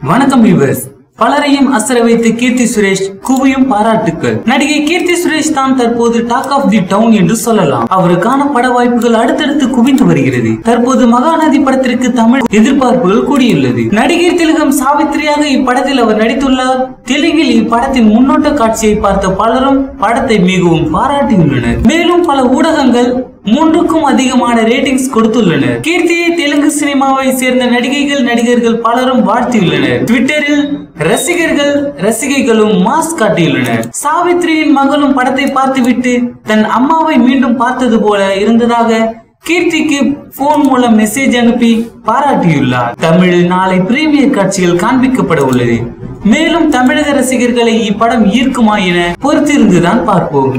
வணக்கம் வியூவர்ஸ். பலரையும் அசர வைத்த கீர்த்தி சுரேஷ் குவியும் பாராட்டுக்கள். நடிகை கீர்த்தி சுரேஷ் தான் தற்போது டாக் ஆஃப் தி டவுன் என்று சொல்லலாம். அவருக்கான பட வாய்ப்புகள் அடுத்தடுத்து குவிந்து வருகிறது. தற்போது மகாநதி படத்திற்கு தமிழ் எதிர்பார்ப்புகள் கூடியுள்ளது. நடிகர் திலகம் சாவித்திரியாக இப்படத்தில் அவர் நடித்துள்ளார். தெலுங்கில் இப்படத்தின் முன்னோட்ட காட்சியை பார்த்த பலரும் படத்தை மிகவும் பாராட்டியுள்ளனர். மேலும் பல ஊடகங்கள் 3க்கும் அதிகமான ரேட்டிங்ஸ் கொடுத்துள்ளனர். கீர்த்தியை தெலுங்கு சினிமாவை சேர்ந்த நடிகர்கள் பலரும் வாழ்த்தியுள்ளனர். ட்விட்டரில் ரசிகைகளும் மாஸ் காட்டியுள்ளனர். சாவித்ரியின் மகளும் படத்தை பார்த்துவிட்டு தன் அம்மாவை மீண்டும் பார்த்தது போல இருந்ததாக கீர்த்திக்கு போன் மூலம் மெசேஜ் அனுப்பி பாராட்டியுள்ளார். தமிழில் நாளை பிரீமியர் காட்சிகள் காண்பிக்கப்பட உள்ளது. மேலும் தமிழக ரசிகர்களை இப்படம் ஈர்க்குமா என பொறுத்திருந்துதான் பார்ப்போம்.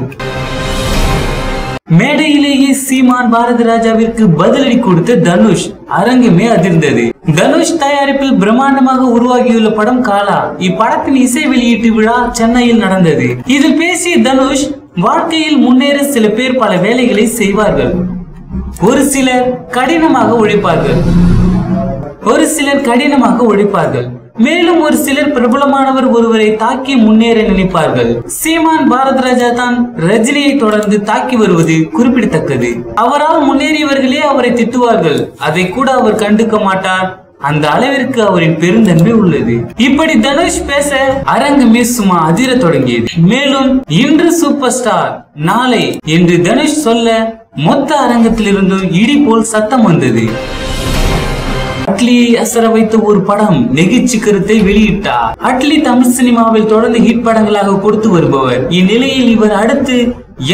மேடையிலேயே சீமான் பாரதி ராஜாவிற்கு பதிலடி கொடுத்த தனுஷ் அரங்கமே அதிர்ந்தது. தனுஷ் தயாரிப்பில் பிரம்மாண்டமாக உருவாகியுள்ள படம் காலா. இப்படத்தின் இசை வெளியீட்டு விழா சென்னையில் நடந்தது. இதில் பேசிய தனுஷ், வாழ்க்கையில் முன்னேற சில பேர் பல வேலைகளை செய்வார்கள். ஒரு சிலர் கடினமாக உழைப்பார்கள். மேலும் ஒரு சிலர் பிரபலமானவர் ஒருவரை தாக்கி முன்னேற நினைப்பார்கள். சீமான் பாரதி ராஜா தான் ரஜினியை தொடர்ந்து தாக்கி வருவது குறிப்பிடத்தக்கது. அவரால் முன்னேறியவர்களே அவரை திட்டுவார்கள். அதை கூட அவர் கண்டுக்க மாட்டார். அந்த அளவிற்கு அவரின் பெருந்தன்மை உள்ளது. இப்படி தனுஷ் பேச அரங்கமே சும்மா அதிர தொடங்கியது. மேலும் இன்று சூப்பர் ஸ்டார், நாளை என்று தனுஷ் சொல்ல மொத்த அரங்கத்திலிருந்து இடி போல் சத்தம் வந்தது. அட்லியை அசர வைத்த ஒரு படம் நெகிழ்ச்சி கருத்தை வெளியிட்டார். அட்லி தமிழ் சினிமாவில் தொடர்ந்து ஹிட் படங்களாக கொடுத்து வருபவர். இந்நிலையில் இவர் அடுத்து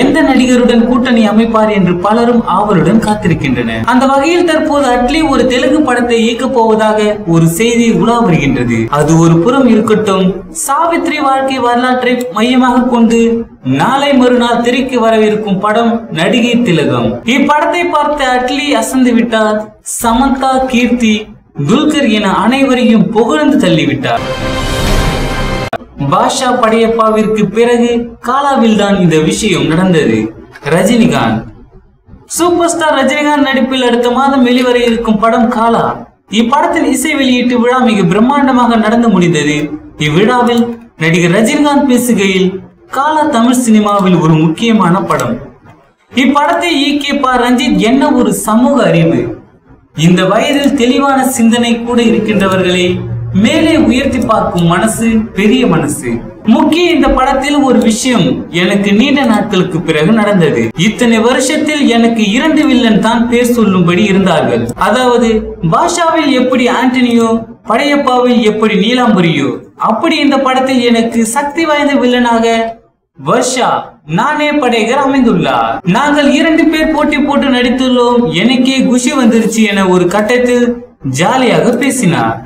எந்த நடிகருடன் கூட்டணி அமைப்பார் என்று பலரும் ஆவலுடன் காத்திருக்கின்றனர். அந்த வகையில் தற்போது அட்லி ஒரு தெலுங்கு படத்தை இயக்கப் போவதாக ஒரு செய்தி உலா வருகின்றது. அது ஒரு புறம் இருக்கட்டும், சாவித்ரி வாழ்க்கை வரலாற்றை மையமாக கொண்டு நாளை மறுநாள் திரைக்கு வரவிருக்கும் படம் நடிகை திலகம். இப்படத்தை பார்த்த அட்லி அசந்து விட்டார். சமந்தா, கீர்த்தி, துல்கர் என அனைவரையும் புகழ்ந்து தள்ளிவிட்டார். பாஷா படையப்பாவிற்கு பிறகு காலாவில் தான் இந்த விஷயம் நடந்தது. ரஜினிகாந்த், சூப்பர் ஸ்டார் ரஜினிகாந்த் நடிப்பில் அடுத்த மாதம் வெளிவர இருக்கும் படம் காலா. இப்படத்தின் இசை வெளியீட்டு விழா மிக பிரம்மாண்டமாக நடந்து முடிந்தது. இவ்விழாவில் நடிகர் ரஜினிகாந்த் பேசுகையில், காலா தமிழ் சினிமாவில் ஒரு முக்கியமான படம். இப்படத்தை இயக்கிய பா ரஞ்சித் என்ன ஒரு சமூக அறிவு. இந்த வயதில் தெளிவான சிந்தனை கூட இருக்கின்றவர்களை மேலே உயர்த்தி பார்க்கும் மனசு பெரிய மனசு. முக்கிய இந்த படத்தில் ஒரு விஷயம் எனக்கு நீண்ட நாட்களுக்கு பிறகு நடந்தது. இத்தனை வருஷத்தில் எனக்கு 2 வில்லன் தான் பேர் சொல்லும்படி இருந்தார்கள். அதாவது பாஷாவில் எப்படி ஆண்டனியோ, படையப்பாவில் எப்படி நீலாம்பரியோ, அப்படி இந்த படத்தில் எனக்கு சக்தி வாய்ந்த வில்லனாக வர்ஷா நானே படைகர் அமைந்துள்ளார். நாங்கள் 2 பேர் போட்டி போட்டு நடித்துள்ளோம். எனக்கே குஷி வந்துருச்சு என ஒரு கட்டத்தில் ஜாலியாக பேசினார்.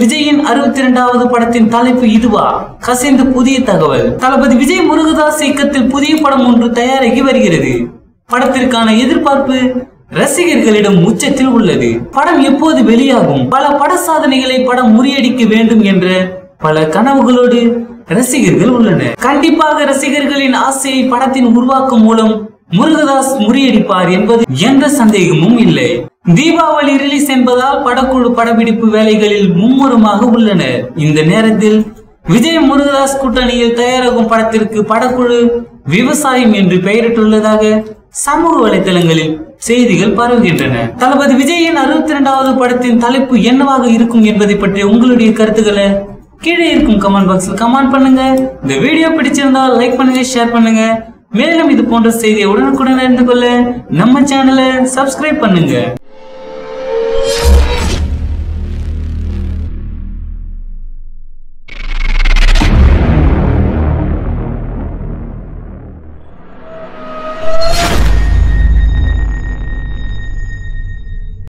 விஜயின் 62வது படத்தின் தலைப்பு இதுவா? கசிந்த புதிய தகவல். தளபதி விஜய் முருகதாஸ் இயக்கத்தில் புதிய படம் ஒன்று தயாராகி வருகிறது. படத்திற்கான எதிர்பார்ப்பு ரசிகர்களிடம் உச்சத்தில் உள்ளது. படம் எப்போது வெளியாகும்? பல பட சாதனைகளை படம் முறியடிக்க வேண்டும் என்ற பல கனவுகளோடு ரசிகர்கள் உள்ளனர். கண்டிப்பாக ரசிகர்களின் ஆசையை படத்தின் உருவாக்கம் மூலம் முருகதாஸ் முறியடிப்பார் என்பது எந்த சந்தேகமும் இல்லை. தீபாவளி ரிலீஸ் என்பதால் படக்குழு படப்பிடிப்பு வேலைகளில் மும்முரமாக உள்ளனர். இந்த நேரத்தில் விஜய் முருகதாஸ் கூட்டணியில் தயாராகும் படத்திற்கு படக்குழு விவசாயம் என்று பெயரிட்டுள்ளதாக சமூக வலைதளங்களில் செய்திகள் பரவுகின்றன. தளபதி விஜயின் 62வது படத்தின் தலைப்பு என்னவாக இருக்கும் என்பதை பற்றி உங்களுடைய கருத்துக்களை கீழே இருக்கும் கமெண்ட் பாக்ஸில் கமெண்ட் பண்ணுங்க. இந்த வீடியோ பிடிச்சிருந்தால் லைக் பண்ணுங்க, ஷேர் பண்ணுங்க. மேலும் இது போன்ற செய்தியை உடனுக்குடன் அறிந்து கொள்ள நம்ம சேனலை சப்ஸ்கிரைப் பண்ணுங்க.